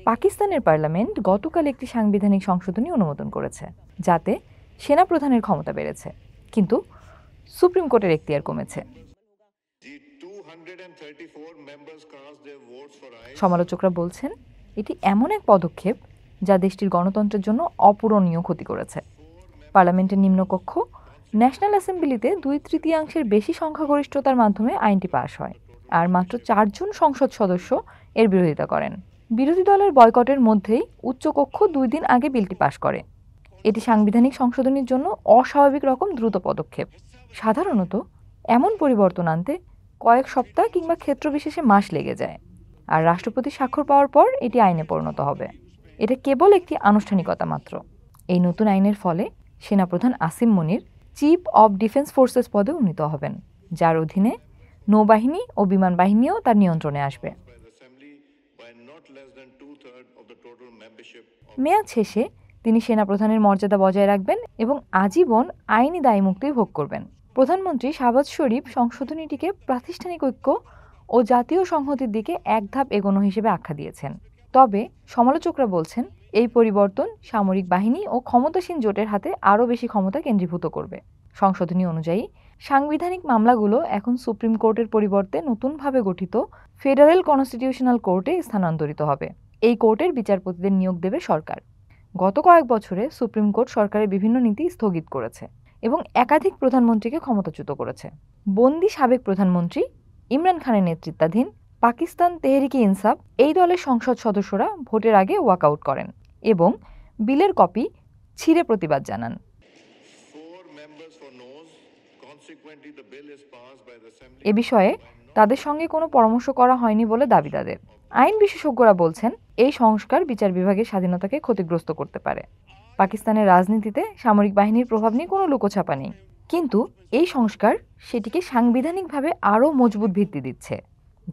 পাকিস্তানের পার্লামেন্ট গতকাল একটি সাংবিধানিক সংশোধনী অনুমোদন করেছে, যাতে সেনাপ্রধানের ক্ষমতা বেড়েছে, কিন্তু সুপ্রিম কোর্টের এখতিয়ার কমেছে। সমালোচকরা বলছেন এটি এমন এক পদক্ষেপ যা দেশটির গণতন্ত্রের জন্য অপূরণীয় ক্ষতি করেছে। পার্লামেন্টের নিম্নকক্ষ ন্যাশনাল অ্যাসেম্বলিতে 2/3 বেশি সংখ্যাগরিষ্ঠতার মাধ্যমে আইনটি পাশ হয়, আর মাত্র 4 জন সংসদ সদস্য এর বিরোধিতা করেন। বিরোধী দলের বয়কটের মধ্যেই উচ্চকক্ষ 2 দিন আগে বিলটি পাশ করে। এটি সাংবিধানিক সংশোধনীর জন্য অস্বাভাবিক রকম দ্রুত পদক্ষেপ। সাধারণত এমন পরিবর্তন আনতে কয়েক সপ্তাহ কিংবা ক্ষেত্রবিশেষে মাস লেগে যায়, আর রাষ্ট্রপতি স্বাক্ষর পাওয়ার পর এটি আইনে পরিণত হবে। এটা কেবল একটি আনুষ্ঠানিকতা মাত্র। এই নতুন আইনের ফলে সেনাপ্রধান আসিম মনির চিফ অব ডিফেন্স ফোর্সেস পদে উন্নীত হবেন, যার অধীনে নৌবাহিনী ও বিমান বাহিনীও তার নিয়ন্ত্রণে আসবে। মেয়াদ শেষে তিনি সেনাপ্রধানের মর্যাদা বজায় রাখবেন এবং আজীবন আইনি দায়মুক্তি ভোগ করবেন। প্রধানমন্ত্রী শাহবাজ শরীফ সংশোধনীটিকে প্রাতিষ্ঠানিক ঐক্য ও জাতীয় সংহতির দিকে এক ধাপ এগোনো হিসেবে আখ্যা দিয়েছেন। তবে সমালোচকরা বলছেন এই পরিবর্তন সামরিক বাহিনী ও ক্ষমতাসীন জোটের হাতে আরও বেশি ক্ষমতা কেন্দ্রীভূত করবে। সংশোধনী অনুযায়ী সাংবিধানিক মামলাগুলো এখন সুপ্রিম কোর্টের পরিবর্তে নতুনভাবে গঠিত ফেডারেল কনস্টিটিউশনাল কোর্টে স্থানান্তরিত হবে। এই কোর্টের বিচারপতিদের নিয়োগ দেবে সরকার। গত কয়েক বছরে সুপ্রিম কোর্ট সরকারের বিভিন্ন নীতি স্থগিত করেছে এবং একাধিক প্রধানমন্ত্রীকে ক্ষমতাচ্যুত করেছে। বন্দী সাবেক প্রধানমন্ত্রী ইমরান খানের নেতৃত্বাধীন পাকিস্তান তেহরিকে ইনসাফ এই দলের সংসদ সদস্যরা ভোটের আগে ওয়াকআউট করেন এবং বিলের কপি ছিঁড়ে প্রতিবাদ জানান। এ বিষয়ে তাদের সঙ্গে কোনো পরামর্শ করা হয়নি বলে দাবি তাদের। আইন বিশেষজ্ঞরা বলছেন এই সংস্কার বিচার বিভাগের স্বাধীনতাকে ক্ষতিগ্রস্ত করতে পারে। পাকিস্তানের রাজনীতিতে সামরিক বাহিনীর প্রভাব নিয়ে কোনো লুকোছাপা নেই, কিন্তু এই সংস্কার সেটিকে সাংবিধানিকভাবে আরও মজবুত ভিত্তি দিচ্ছে,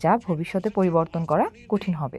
যা ভবিষ্যতে পরিবর্তন করা কঠিন হবে।